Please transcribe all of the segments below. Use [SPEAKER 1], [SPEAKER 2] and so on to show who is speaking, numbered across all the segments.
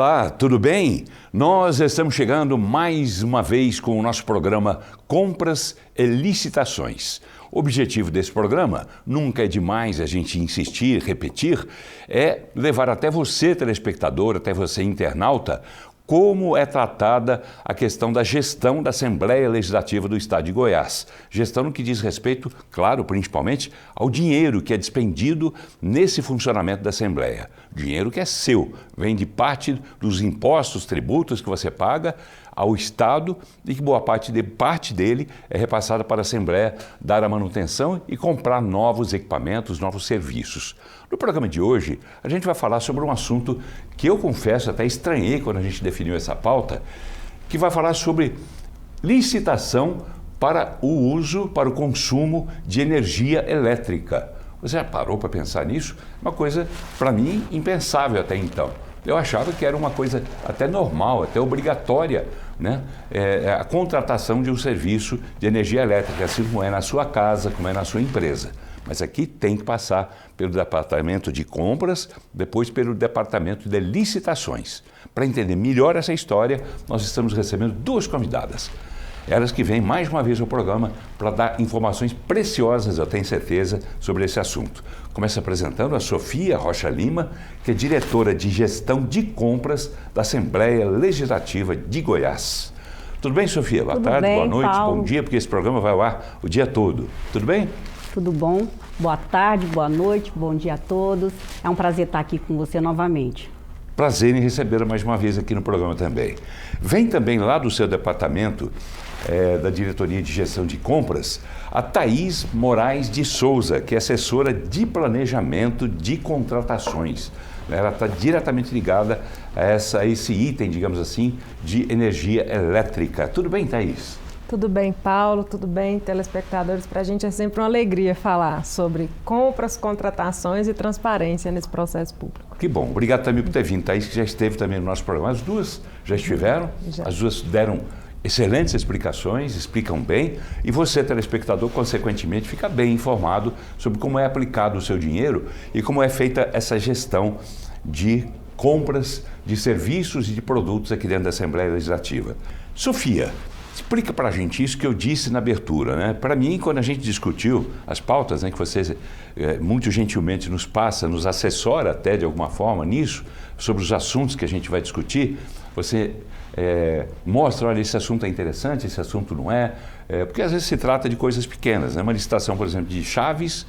[SPEAKER 1] Olá, tudo bem? Nós estamos chegando mais uma vez com o nosso programa Compras e Licitações. O objetivo desse programa, nunca é demais a gente insistir, repetir, é levar até você, telespectador, até você, internauta, como é tratada a questão da gestão da Assembleia Legislativa do Estado de Goiás. Gestão no que diz respeito, claro, principalmente, ao dinheiro que é despendido nesse funcionamento da Assembleia. Dinheiro que é seu, vem de parte dos impostos, tributos que você paga ao Estado e que boa parte dele é repassada para a Assembleia dar a manutenção e comprar novos equipamentos, novos serviços. No programa de hoje, a gente vai falar sobre um assunto que eu confesso, até estranhei quando a gente definiu essa pauta, que vai falar sobre licitação para o uso, para o consumo de energia elétrica. Você já parou para pensar nisso? Uma coisa, para mim, impensável até então. Eu achava que era uma coisa até normal, até obrigatória, né? A contratação de um serviço de energia elétrica, assim como é na sua casa, como é na sua empresa. Mas aqui tem que passar pelo departamento de compras, depois pelo departamento de licitações. Para entender melhor essa história, nós estamos recebendo duas convidadas. Elas que vêm mais uma vez ao programa para dar informações preciosas, eu tenho certeza, sobre esse assunto. Começo apresentando a Sofia Rocha Lima, que é diretora de gestão de compras da Assembleia Legislativa de Goiás. Tudo bem, Sofia? Boa tarde, boa noite, Paulo. Bom dia, porque esse programa vai ao ar o dia todo. Tudo bem?
[SPEAKER 2] Tudo bom? Boa tarde, boa noite, bom dia a todos. É um prazer estar aqui com você novamente.
[SPEAKER 1] Prazer em recebê-la mais uma vez aqui no programa também. Vem também lá do seu departamento, da Diretoria de Gestão de Compras, a Thaís Moraes de Souza, que é assessora de planejamento de contratações. Ela está diretamente ligada a esse item, digamos assim, de energia elétrica. Tudo bem, Thaís?
[SPEAKER 3] Tudo bem, Paulo, tudo bem, telespectadores. Para a gente é sempre uma alegria falar sobre compras, contratações e transparência nesse processo público.
[SPEAKER 1] Que bom, obrigado também por ter vindo, Thaís, que já esteve também no nosso programa. As duas já estiveram, as duas deram excelentes explicações, explicam bem, e você, telespectador, consequentemente, fica bem informado sobre como é aplicado o seu dinheiro e como é feita essa gestão de compras de serviços e de produtos aqui dentro da Assembleia Legislativa. Sofia, explica para a gente isso que eu disse na abertura, né? Para mim, quando a gente discutiu as pautas, né, que você muito gentilmente nos passa, nos assessora até de alguma forma nisso, sobre os assuntos que a gente vai discutir, você mostra, olha, esse assunto é interessante, esse assunto não é, porque às vezes se trata de coisas pequenas, né? Uma licitação, por exemplo, de chaves,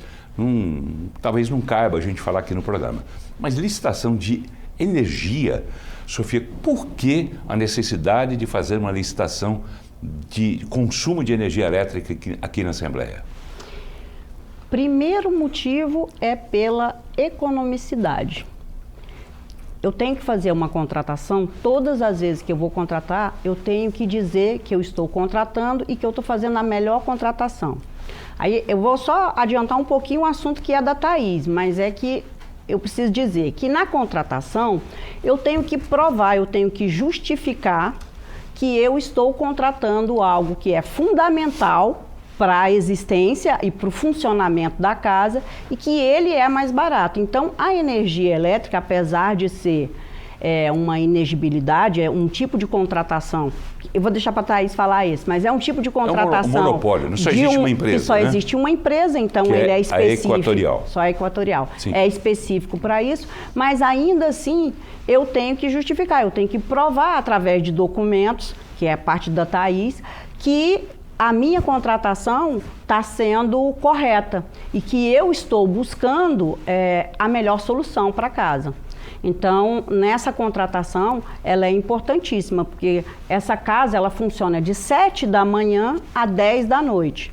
[SPEAKER 1] talvez não caiba a gente falar aqui no programa, mas licitação de energia, Sofia, por que a necessidade de fazer uma licitação de consumo de energia elétrica aqui na Assembleia?
[SPEAKER 2] Primeiro motivo é pela economicidade. Eu tenho que fazer uma contratação, todas as vezes que eu vou contratar, eu tenho que dizer que eu estou contratando e que eu estou fazendo a melhor contratação. Aí eu vou só adiantar um pouquinho o assunto que é da Thaís, mas é que eu preciso dizer que na contratação eu tenho que provar, eu tenho que justificar que eu estou contratando algo que é fundamental para a existência e para o funcionamento da casa e que ele é mais barato. Então, a energia elétrica, apesar de ser uma inegibilidade, é um tipo de contratação, eu vou deixar para a Thaís falar isso, mas é um tipo de contratação...
[SPEAKER 1] É um monopólio, não só existe uma empresa,
[SPEAKER 2] que só existe uma empresa, então
[SPEAKER 1] que
[SPEAKER 2] ele é específico.
[SPEAKER 1] A Equatorial.
[SPEAKER 2] Só a Equatorial.
[SPEAKER 1] Sim.
[SPEAKER 2] É específico para isso, mas ainda assim eu tenho que justificar, eu tenho que provar através de documentos, que é parte da Thaís, que a minha contratação está sendo correta e que eu estou buscando a melhor solução para casa. Então, nessa contratação, ela é importantíssima, porque essa casa ela funciona de 7 da manhã a 10 da noite.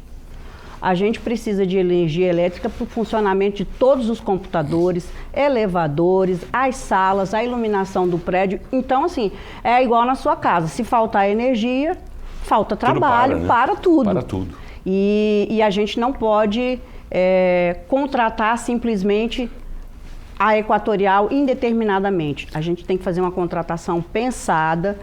[SPEAKER 2] A gente precisa de energia elétrica para o funcionamento de todos os computadores, elevadores, as salas, a iluminação do prédio. Então, assim, é igual na sua casa. Se faltar energia, falta trabalho, para tudo.
[SPEAKER 1] Para tudo.
[SPEAKER 2] E a gente não pode contratar simplesmente a Equatorial indeterminadamente. A gente tem que fazer uma contratação pensada,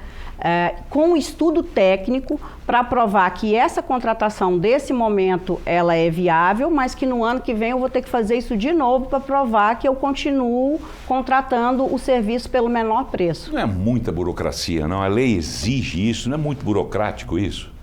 [SPEAKER 2] com um estudo técnico para provar que essa contratação desse momento ela é viável, mas que no ano que vem eu vou ter que fazer isso de novo para provar que eu continuo contratando o serviço pelo menor preço.
[SPEAKER 1] Não é muita burocracia, não? A lei exige isso, não é muito burocrático isso?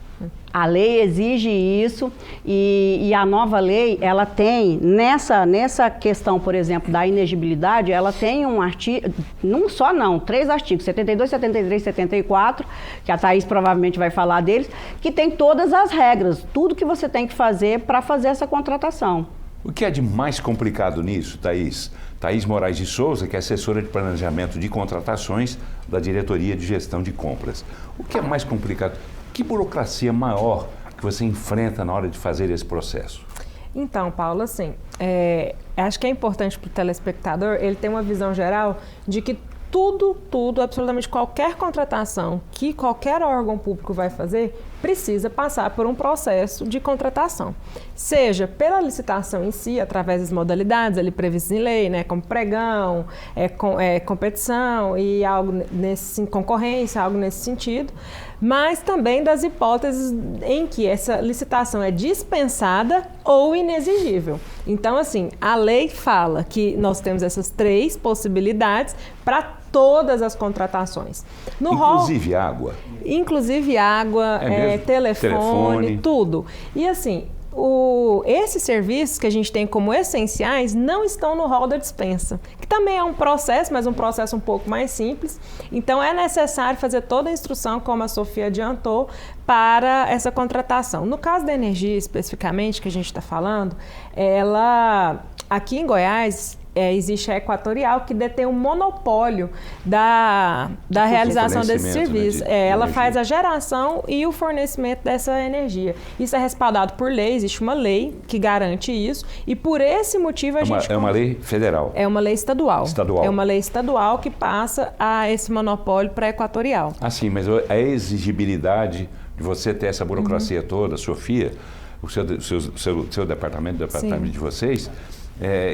[SPEAKER 2] A lei exige isso e a nova lei, ela tem, nessa questão, por exemplo, da inegibilidade, ela tem um artigo, não só não, 3 artigos, 72, 73, 74, que a Thaís provavelmente vai falar deles, que tem todas as regras, tudo que você tem que fazer para fazer essa contratação.
[SPEAKER 1] O que é de mais complicado nisso, Thaís? Thaís Moraes de Souza, que é assessora de planejamento de contratações da Diretoria de Gestão de Compras. O que é mais complicado? Que burocracia maior que você enfrenta na hora de fazer esse processo?
[SPEAKER 3] Então, Paulo, assim, acho que é importante para o telespectador ele ter uma visão geral de que tudo, absolutamente qualquer contratação que qualquer órgão público vai fazer, precisa passar por um processo de contratação. Seja pela licitação em si, através das modalidades ali previstas em lei, né, como pregão, competição e algo concorrência, algo nesse sentido, mas também das hipóteses em que essa licitação é dispensada ou inexigível. Então, assim, a lei fala que nós temos essas 3 possibilidades para todas as contratações.
[SPEAKER 1] Inclusive água?
[SPEAKER 3] Inclusive água, telefone, tudo. E assim, esses serviços que a gente tem como essenciais não estão no rol da dispensa, que também é um processo, mas um processo um pouco mais simples. Então é necessário fazer toda a instrução, como a Sofia adiantou, para essa contratação. No caso da energia especificamente, que a gente está falando, aqui em Goiás, existe a Equatorial, que detém um monopólio da realização desse serviço.
[SPEAKER 1] Né,
[SPEAKER 3] ela faz a geração e o fornecimento dessa energia. Isso é respaldado por lei, existe uma lei que garante isso, e por esse motivo
[SPEAKER 1] É uma lei federal?
[SPEAKER 3] É uma lei estadual.
[SPEAKER 1] Estadual.
[SPEAKER 3] É uma lei estadual que passa a esse monopólio para a Equatorial.
[SPEAKER 1] Ah, sim, mas a exigibilidade de você ter essa burocracia toda, Sofia, o seu departamento de vocês,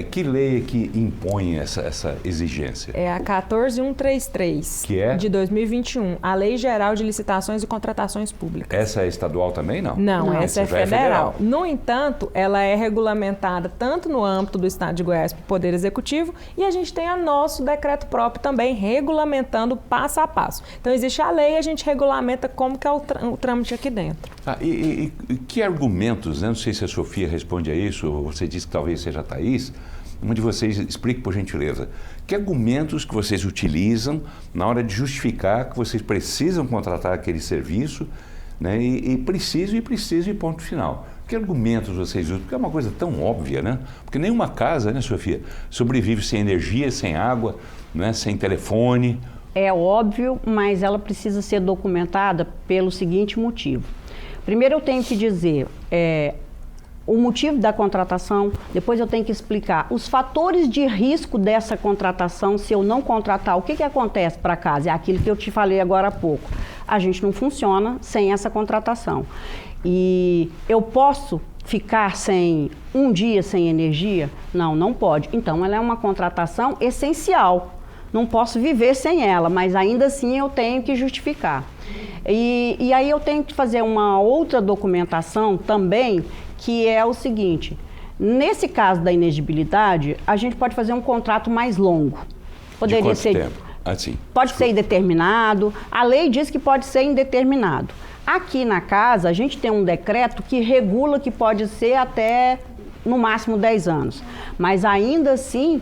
[SPEAKER 1] que lei que impõe essa exigência?
[SPEAKER 3] É a 14133,
[SPEAKER 1] que é?
[SPEAKER 3] De 2021, a Lei Geral de Licitações e Contratações Públicas.
[SPEAKER 1] Essa é estadual também, não?
[SPEAKER 3] Não, essa é federal. No entanto, ela é regulamentada tanto no âmbito do Estado de Goiás para o Poder Executivo, e a gente tem o nosso decreto próprio também regulamentando passo a passo. Então existe a lei e a gente regulamenta como que é o trâmite aqui dentro.
[SPEAKER 1] E que argumentos, né? Não sei se a Sofia responde a isso, ou você disse que talvez seja a Thaís, uma de vocês explique, por gentileza, que argumentos que vocês utilizam na hora de justificar que vocês precisam contratar aquele serviço, né, e preciso e ponto final. Que argumentos vocês usam? Porque é uma coisa tão óbvia, né? Porque nenhuma casa, né, Sofia, sobrevive sem energia, sem água, né, sem telefone.
[SPEAKER 2] É óbvio, mas ela precisa ser documentada pelo seguinte motivo. Primeiro eu tenho que dizer o motivo da contratação, depois eu tenho que explicar os fatores de risco dessa contratação. Se eu não contratar, o que acontece para casa? É aquilo que eu te falei agora há pouco. A gente não funciona sem essa contratação. E eu posso ficar um dia sem energia? Não, não pode. Então ela é uma contratação essencial. Não posso viver sem ela, mas ainda assim eu tenho que justificar. E aí eu tenho que fazer uma outra documentação também, que é o seguinte: nesse caso da inegibilidade, a gente pode fazer um contrato mais longo.
[SPEAKER 1] Poderia de quanto ser tempo? Assim,
[SPEAKER 2] pode ser indeterminado, a lei diz que pode ser indeterminado. Aqui na casa, a gente tem um decreto que regula que pode ser até, no máximo, 10 anos. Mas ainda assim,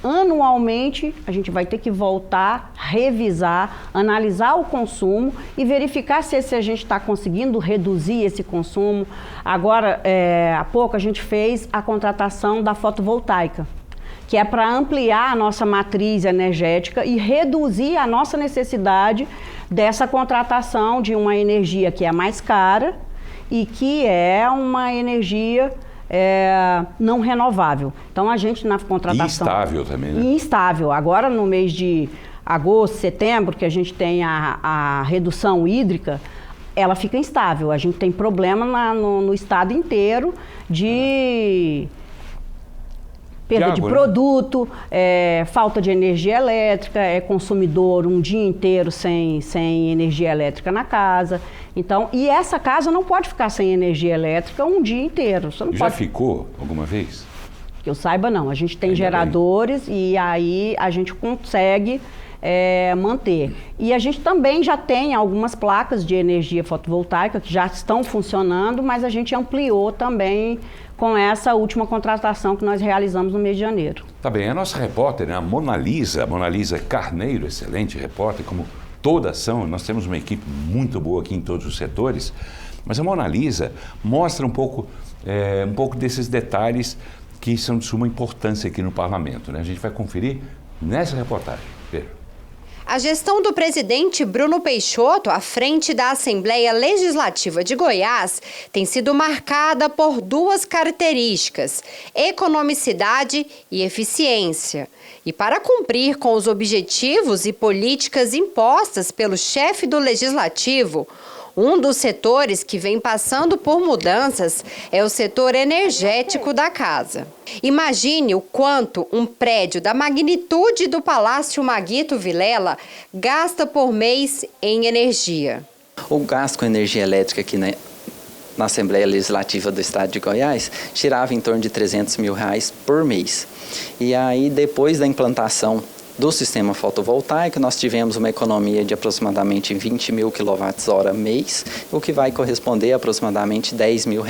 [SPEAKER 2] anualmente, a gente vai ter que voltar, revisar, analisar o consumo e verificar se a gente está conseguindo reduzir esse consumo. Agora, há pouco, a gente fez a contratação da fotovoltaica, que é para ampliar a nossa matriz energética e reduzir a nossa necessidade dessa contratação de uma energia que é mais cara e que é uma energia não renovável. Então a gente na contratação...
[SPEAKER 1] Instável também, né?
[SPEAKER 2] Instável. Agora no mês de agosto, setembro, que a gente tem a redução hídrica, ela fica instável. A gente tem problema no estado inteiro de Perda de produto, falta de energia elétrica, consumidor um dia inteiro sem energia elétrica na casa. Então, e essa casa não pode ficar sem energia elétrica um dia inteiro. Você não
[SPEAKER 1] Já
[SPEAKER 2] pode...
[SPEAKER 1] ficou alguma vez?
[SPEAKER 2] Que eu saiba, não. A gente tem geradores e aí a gente consegue manter. E a gente também já tem algumas placas de energia fotovoltaica que já estão funcionando, mas a gente ampliou também com essa última contratação que nós realizamos no mês de janeiro.
[SPEAKER 1] Tá bem, a nossa repórter, né, a Mona Lisa Carneiro, excelente repórter, como todas são, nós temos uma equipe muito boa aqui em todos os setores, mas a Mona Lisa mostra um pouco desses detalhes que são de suma importância aqui no Parlamento, né? A gente vai conferir nessa reportagem. Veja.
[SPEAKER 4] A gestão do presidente Bruno Peixoto à frente da Assembleia Legislativa de Goiás tem sido marcada por duas características: economicidade e eficiência. E para cumprir com os objetivos e políticas impostas pelo chefe do Legislativo, um dos setores que vem passando por mudanças é o setor energético da casa. Imagine o quanto um prédio da magnitude do Palácio Maguito Vilela gasta por mês em energia.
[SPEAKER 5] O gasto com energia elétrica aqui na Assembleia Legislativa do Estado de Goiás girava em torno de R$300 mil por mês. E aí, depois da implantação do sistema fotovoltaico, nós tivemos uma economia de aproximadamente 20 mil kWh mês, o que vai corresponder a aproximadamente R$10 mil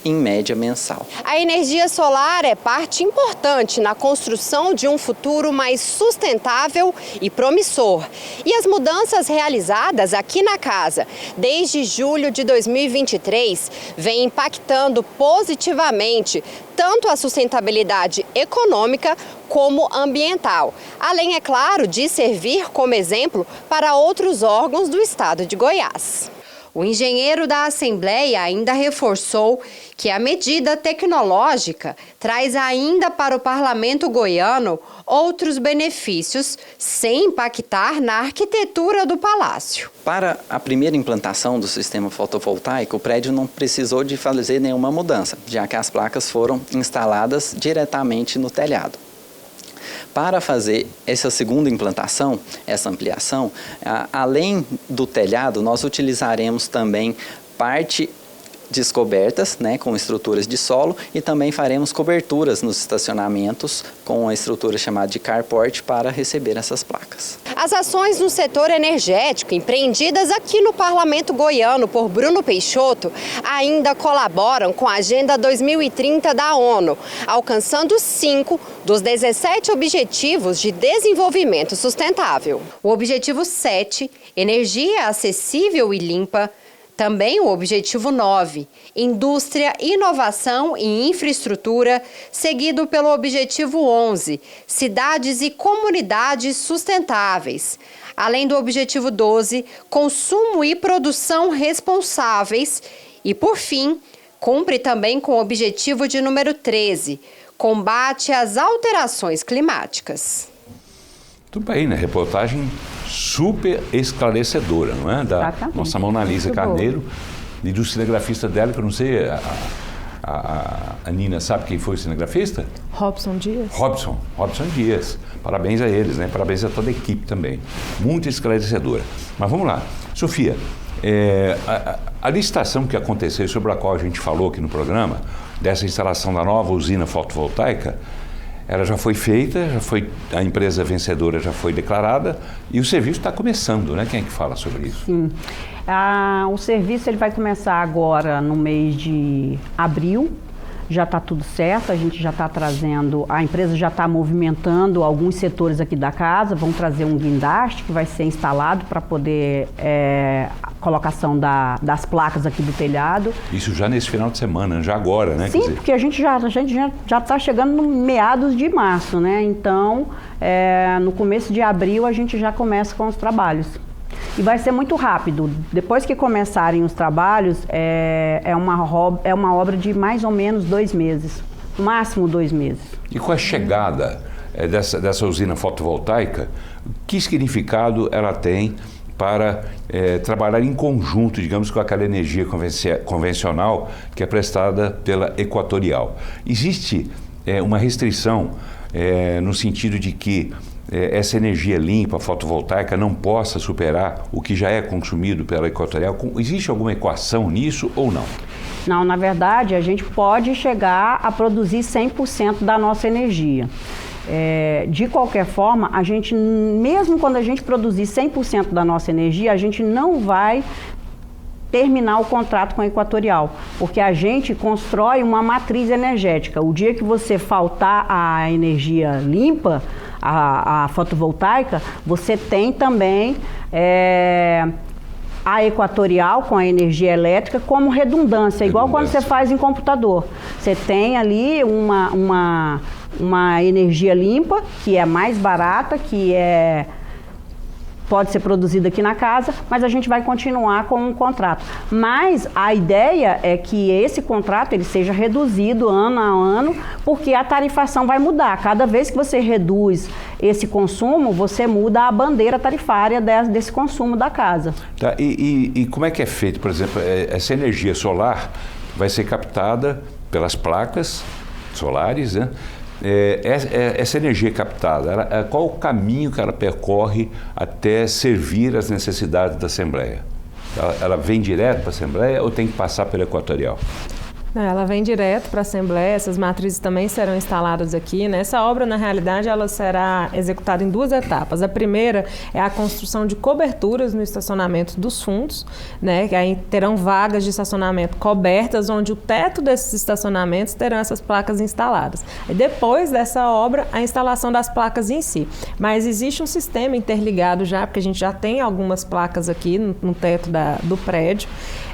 [SPEAKER 5] em média mensal.
[SPEAKER 4] A energia solar é parte importante na construção de um futuro mais sustentável e promissor. E as mudanças realizadas aqui na casa desde julho de 2023 vêm impactando positivamente tanto a sustentabilidade econômica como ambiental, além, é claro, de servir como exemplo para outros órgãos do estado de Goiás. O engenheiro da Assembleia ainda reforçou que a medida tecnológica traz ainda para o parlamento goiano outros benefícios, sem impactar na arquitetura do palácio.
[SPEAKER 5] Para a primeira implantação do sistema fotovoltaico, o prédio não precisou de fazer nenhuma mudança, já que as placas foram instaladas diretamente no telhado. Para fazer essa segunda implantação, essa ampliação, além do telhado, nós utilizaremos também parte descobertas, com estruturas de solo, e também faremos coberturas nos estacionamentos com a estrutura chamada de carport para receber essas placas.
[SPEAKER 4] As ações no setor energético empreendidas aqui no Parlamento Goiano por Bruno Peixoto ainda colaboram com a Agenda 2030 da ONU, alcançando 5 dos 17 Objetivos de Desenvolvimento Sustentável. O Objetivo 7, Energia Acessível e Limpa. Também o Objetivo 9, Indústria, Inovação e Infraestrutura, seguido pelo Objetivo 11, Cidades e Comunidades Sustentáveis. Além do Objetivo 12, Consumo e Produção Responsáveis. E, por fim, cumpre também com o Objetivo de número 13, Combate às Alterações Climáticas.
[SPEAKER 1] Tudo bem, né? Reportagem super esclarecedora, não é? Da nossa Mona Lisa Carneiro, e do cinegrafista dela, que eu não sei, a Nina sabe quem foi o cinegrafista?
[SPEAKER 3] Robson Dias.
[SPEAKER 1] Robson Dias. Parabéns a eles, né? Parabéns a toda a equipe também. Muito esclarecedora. Mas vamos lá. Sofia, a licitação que aconteceu, sobre a qual a gente falou aqui no programa, dessa instalação da nova usina fotovoltaica, ela já foi feita, a empresa vencedora já foi declarada e o serviço está começando, né? Quem é que fala sobre isso?
[SPEAKER 2] Sim. O serviço ele vai começar agora no mês de abril. Já está tudo certo, a gente já está trazendo, a empresa já está movimentando alguns setores aqui da casa, vão trazer um guindaste que vai ser instalado para poder colocação das placas aqui do telhado.
[SPEAKER 1] Isso já nesse final de semana, já agora, né?
[SPEAKER 2] Sim, porque a gente já está chegando no meados de março, né? Então, no começo de abril a gente já começa com os trabalhos. E vai ser muito rápido. Depois que começarem os trabalhos, é uma obra de mais ou menos 2 meses, no máximo 2 meses.
[SPEAKER 1] E com a chegada dessa usina fotovoltaica, que significado ela tem para trabalhar em conjunto, digamos, com aquela energia convencional que é prestada pela Equatorial? Existe uma restrição no sentido de que essa energia limpa, fotovoltaica, não possa superar o que já é consumido pela Equatorial? Existe alguma equação nisso ou não?
[SPEAKER 2] Não, na verdade, a gente pode chegar a produzir 100% da nossa energia. De qualquer forma, a gente, mesmo quando a gente produzir 100% da nossa energia, a gente não vai terminar o contrato com a Equatorial, porque a gente constrói uma matriz energética. O dia que você faltar a energia limpa, a fotovoltaica, você tem também a Equatorial com a energia elétrica como redundância, igual quando você faz em computador. Você tem ali uma energia limpa, que é mais barata, pode ser produzida aqui na casa, mas a gente vai continuar com um contrato. Mas a ideia é que esse contrato ele seja reduzido ano a ano, porque a tarifação vai mudar. Cada vez que você reduz esse consumo, você muda a bandeira tarifária desse consumo da casa.
[SPEAKER 1] Tá, e como é que é feito? Por exemplo, essa energia solar vai ser captada pelas placas solares, né? Essa energia captada, qual o caminho que ela percorre até servir às necessidades da Assembleia? Ela vem direto para a Assembleia ou tem que passar pela Equatorial?
[SPEAKER 3] Ela vem direto para a Assembleia, essas matrizes também serão instaladas aqui, né? Essa obra, na realidade, ela será executada em 2 etapas. A primeira é a construção de coberturas no estacionamento dos fundos, né? Que aí terão vagas de estacionamento cobertas, onde o teto desses estacionamentos terão essas placas instaladas. E depois dessa obra, a instalação das placas em si. Mas existe um sistema interligado já, porque a gente já tem algumas placas aqui no teto do prédio.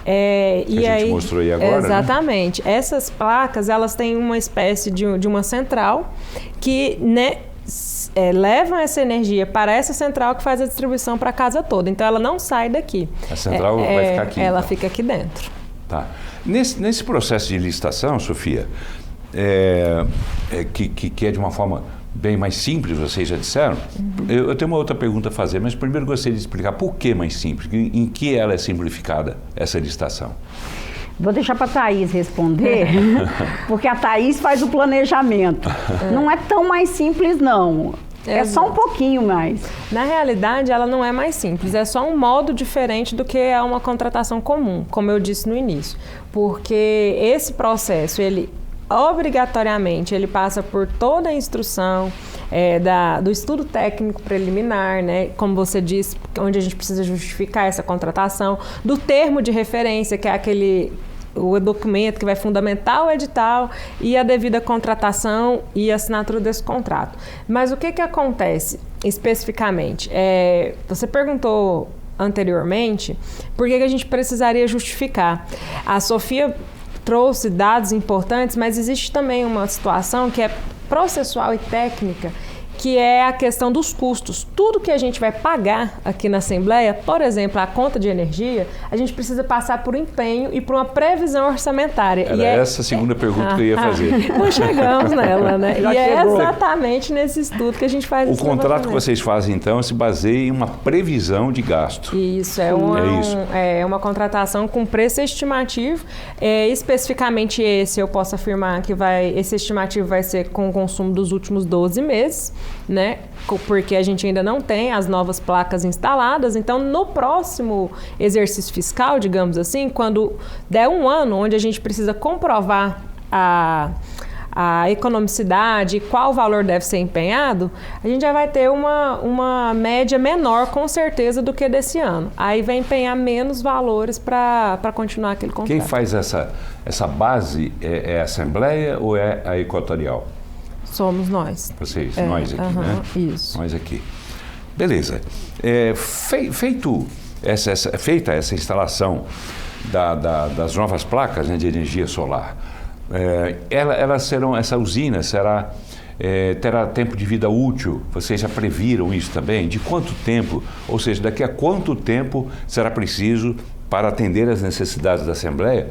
[SPEAKER 1] A gente mostrou aí agora,
[SPEAKER 3] exatamente.
[SPEAKER 1] Né?
[SPEAKER 3] Essas placas, elas têm uma espécie de uma central que, né, levam essa energia para essa central que faz a distribuição para a casa toda. Então, ela não sai daqui.
[SPEAKER 1] A central vai ficar aqui.
[SPEAKER 3] Ela
[SPEAKER 1] então
[SPEAKER 3] fica aqui dentro.
[SPEAKER 1] Tá. Nesse processo de licitação, Sofia, que é de uma forma bem mais simples, vocês já disseram. Eu tenho uma outra pergunta a fazer, mas primeiro gostaria de explicar por que mais simples, em que ela é simplificada, essa licitação.
[SPEAKER 2] Vou deixar para a Thaís responder, porque a Thaís faz o planejamento. Não é tão mais simples, não. É só um pouquinho mais.
[SPEAKER 3] Na realidade, ela não é mais simples, é só um modo diferente do que é uma contratação comum, como eu disse no início. Porque esse processo, obrigatoriamente, ele passa por toda a instrução do estudo técnico preliminar, né? Como você disse, onde a gente precisa justificar essa contratação, do termo de referência, que é o documento que vai fundamentar o edital e a devida contratação e assinatura desse contrato. Mas o que acontece especificamente? Você perguntou anteriormente por que a gente precisaria justificar. A Sofia trouxe dados importantes, mas existe também uma situação que é processual e técnica, que é a questão dos custos. Tudo que a gente vai pagar aqui na Assembleia, por exemplo, a conta de energia, a gente precisa passar por empenho e por uma previsão orçamentária.
[SPEAKER 1] Era essa a segunda pergunta que eu ia fazer.
[SPEAKER 3] Não chegamos nela, né? E é exatamente nesse estudo que a gente faz esse levantamento.
[SPEAKER 1] O contrato que vocês fazem, então, se baseia em uma previsão de gasto.
[SPEAKER 3] Isso, é uma contratação com preço estimativo. Especificamente eu posso afirmar que esse estimativo vai ser com o consumo dos últimos 12 meses, né? Porque a gente ainda não tem as novas placas instaladas. Então, no próximo exercício fiscal, digamos assim, quando der um ano onde a gente precisa comprovar a economicidade e qual valor deve ser empenhado, a gente já vai ter uma média menor, com certeza, do que desse ano. Aí vai empenhar menos valores para continuar aquele contrato.
[SPEAKER 1] Quem faz essa base é a Assembleia ou é a Equatorial?
[SPEAKER 3] Somos nós.
[SPEAKER 1] Vocês, nós aqui, né?
[SPEAKER 3] Isso.
[SPEAKER 1] Nós aqui. Beleza. Feita essa instalação das novas placas, né, de energia solar, essa usina terá tempo de vida útil? Vocês já previram isso também? De quanto tempo? Ou seja, daqui a quanto tempo será preciso, para atender às necessidades da Assembleia,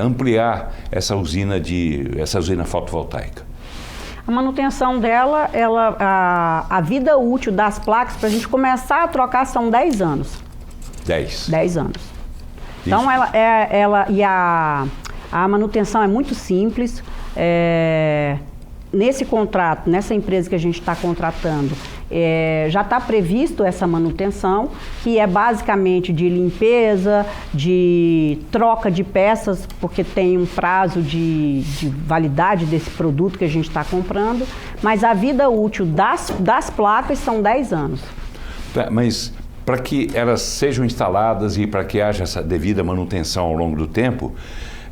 [SPEAKER 1] ampliar essa usina fotovoltaica?
[SPEAKER 2] A manutenção dela, a vida útil das placas, para a gente começar a trocar, são 10 anos. 10 anos. Então, a manutenção é muito simples. nesse contrato, nessa empresa que a gente está contratando, já está previsto essa manutenção, que é basicamente de limpeza, de troca de peças, porque tem um prazo de validade desse produto que a gente está comprando, mas a vida útil das placas são 10 anos.
[SPEAKER 1] Mas para que elas sejam instaladas e para que haja essa devida manutenção ao longo do tempo,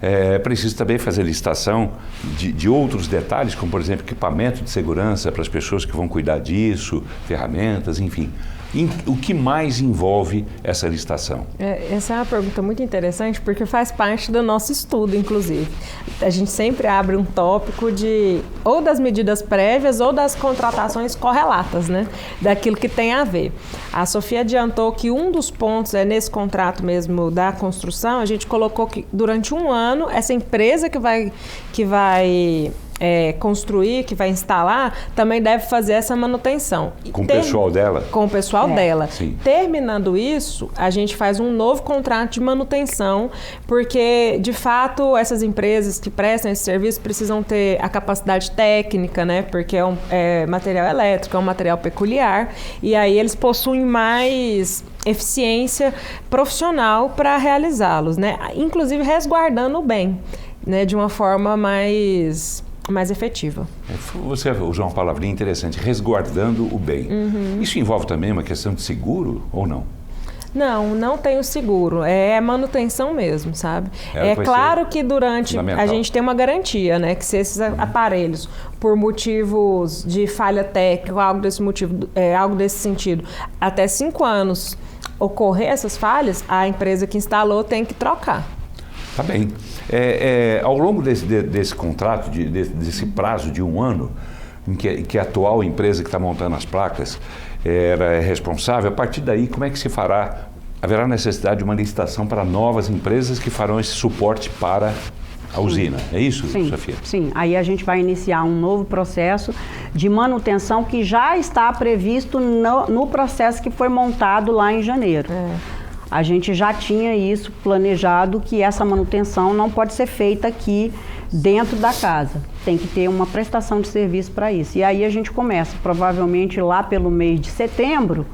[SPEAKER 1] é preciso também fazer licitação de outros detalhes, como, por exemplo, equipamento de segurança para as pessoas que vão cuidar disso, ferramentas, enfim. O que mais envolve essa licitação?
[SPEAKER 3] Essa é uma pergunta muito interessante, porque faz parte do nosso estudo, inclusive. A gente sempre abre um tópico ou das medidas prévias ou das contratações correlatas, né? Daquilo que tem a ver. A Sofia adiantou que um dos pontos nesse contrato mesmo da construção, a gente colocou que durante um ano, essa empresa que vai construir, que vai instalar, também deve fazer essa manutenção.
[SPEAKER 1] Com o pessoal dela?
[SPEAKER 3] Com o pessoal dela.
[SPEAKER 1] Sim.
[SPEAKER 3] Terminando isso, a gente faz um novo contrato de manutenção, porque, de fato, essas empresas que prestam esse serviço precisam ter a capacidade técnica, né? Porque é material elétrico, é um material peculiar, e aí eles possuem mais eficiência profissional para realizá-los, né? Inclusive resguardando o bem, né? De uma forma mais efetiva.
[SPEAKER 1] Você usou uma palavrinha interessante, resguardando o bem. Isso envolve também uma questão de seguro ou não?
[SPEAKER 3] Não tem o seguro, é manutenção mesmo, sabe? É claro que durante a gente tem uma garantia, né? Que se esses aparelhos, por motivos de falha técnica, algo desse sentido, até 5 anos ocorrer essas falhas, a empresa que instalou tem que trocar.
[SPEAKER 1] Tá bem. Ao longo desse contrato, desse prazo de 1 ano, em que a atual empresa que está montando as placas era responsável, a partir daí, como é que se fará? Haverá necessidade de uma licitação para novas empresas que farão esse suporte para a usina, é isso, Sofia?
[SPEAKER 2] Sim, aí a gente vai iniciar um novo processo de manutenção que já está previsto no processo que foi montado lá em janeiro. A gente já tinha isso planejado, que essa manutenção não pode ser feita aqui dentro da casa. Tem que ter uma prestação de serviço para isso. E aí a gente começa, provavelmente lá pelo mês de setembro,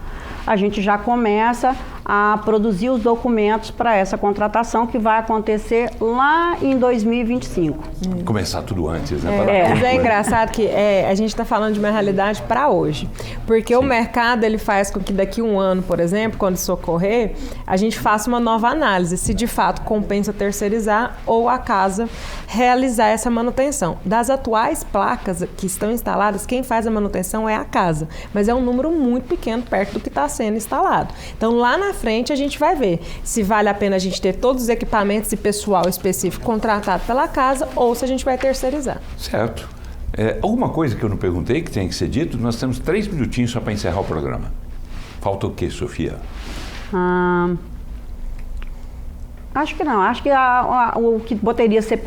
[SPEAKER 2] a gente já começa a produzir os documentos para essa contratação que vai acontecer lá em 2025.
[SPEAKER 1] Começar tudo antes, né?
[SPEAKER 3] Mas é engraçado que a gente está falando de uma realidade para hoje, porque o mercado ele faz com que daqui a 1 ano, por exemplo, quando isso ocorrer, a gente faça uma nova análise, se de fato compensa terceirizar ou a casa realizar essa manutenção. Das atuais placas que estão instaladas, quem faz a manutenção é a casa, mas é um número muito pequeno perto do que está sendo instalado. Então lá na frente a gente vai ver se vale a pena a gente ter todos os equipamentos e pessoal específico contratado pela casa ou se a gente vai terceirizar.
[SPEAKER 1] Certo. Alguma coisa que eu não perguntei que tem que ser dito? Nós temos 3 minutinhos só para encerrar o programa. Falta o quê, Sofia?
[SPEAKER 2] Acho que não. Acho que o que poderia ser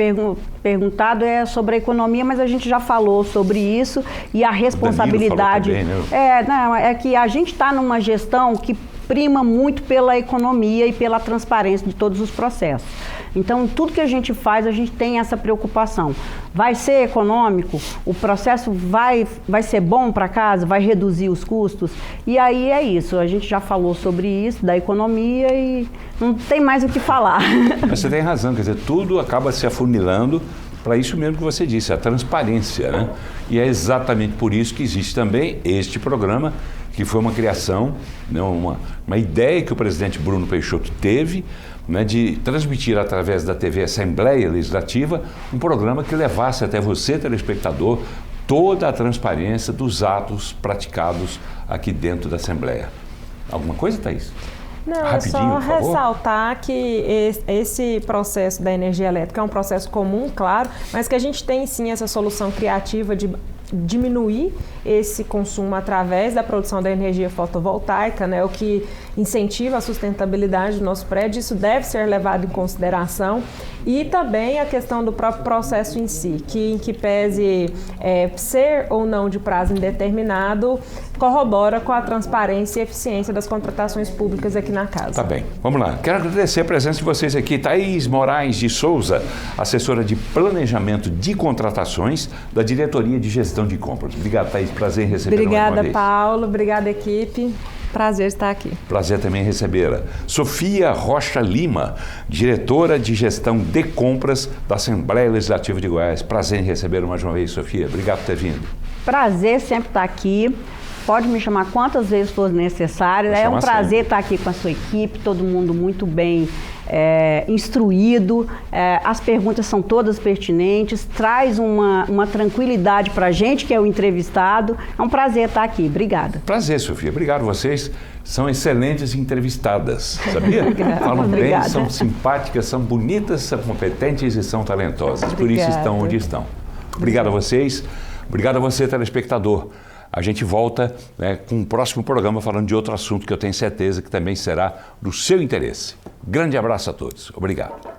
[SPEAKER 2] perguntado é sobre a economia, mas a gente já falou sobre isso e a responsabilidade.
[SPEAKER 1] Danilo falou também, né?
[SPEAKER 2] É que a gente está numa gestão que prima muito pela economia e pela transparência de todos os processos. Então, tudo que a gente faz, a gente tem essa preocupação. Vai ser econômico? O processo vai ser bom para casa? Vai reduzir os custos? E aí é isso. A gente já falou sobre isso, da economia, e não tem mais o que falar.
[SPEAKER 1] Mas você tem razão, quer dizer, tudo acaba se afunilando para isso mesmo que você disse, a transparência, né? E é exatamente por isso que existe também este programa, que foi uma criação, né, uma ideia que o presidente Bruno Peixoto teve, né, de transmitir através da TV Assembleia Legislativa um programa que levasse até você, telespectador, toda a transparência dos atos praticados aqui dentro da Assembleia. Alguma coisa, Thaís?
[SPEAKER 3] Não,
[SPEAKER 1] rapidinho,
[SPEAKER 3] é só ressaltar que esse processo da energia elétrica é um processo comum, claro, mas que a gente tem sim essa solução criativa de diminuir esse consumo através da produção da energia fotovoltaica, né? O que incentiva a sustentabilidade do nosso prédio, isso deve ser levado em consideração. E também a questão do próprio processo em si, que em que pese ser ou não de prazo indeterminado, corrobora com a transparência e eficiência das contratações públicas aqui na casa.
[SPEAKER 1] Tá bem, vamos lá. Quero agradecer a presença de vocês aqui. Thaís Moraes de Souza, assessora de Planejamento de Contratações da Diretoria de Gestão de Compras. Obrigado, Thaís. Prazer em recebê-la mais uma
[SPEAKER 3] Obrigada,
[SPEAKER 1] vez.
[SPEAKER 3] Paulo. Obrigada, equipe. Prazer estar aqui.
[SPEAKER 1] Prazer também em recebê-la. Sofia Rocha Lima, diretora de Gestão de Compras da Assembleia Legislativa de Goiás. Prazer em recebê-la mais uma vez, Sofia. Obrigado por ter vindo.
[SPEAKER 2] Prazer sempre estar aqui. Pode me chamar quantas vezes for necessário. É um prazer estar aqui com a sua equipe, todo mundo muito bem instruído. As perguntas são todas pertinentes, traz uma tranquilidade para a gente, que é o entrevistado. É um prazer estar aqui. Obrigada.
[SPEAKER 1] Prazer, Sofia. Obrigado. Vocês são excelentes entrevistadas, sabia? Falam bem, são simpáticas, são bonitas, são competentes e são talentosas. Por isso estão onde estão. Obrigado a vocês. Obrigado a você, telespectador. A gente volta com um próximo programa falando de outro assunto que eu tenho certeza que também será do seu interesse. Grande abraço a todos. Obrigado.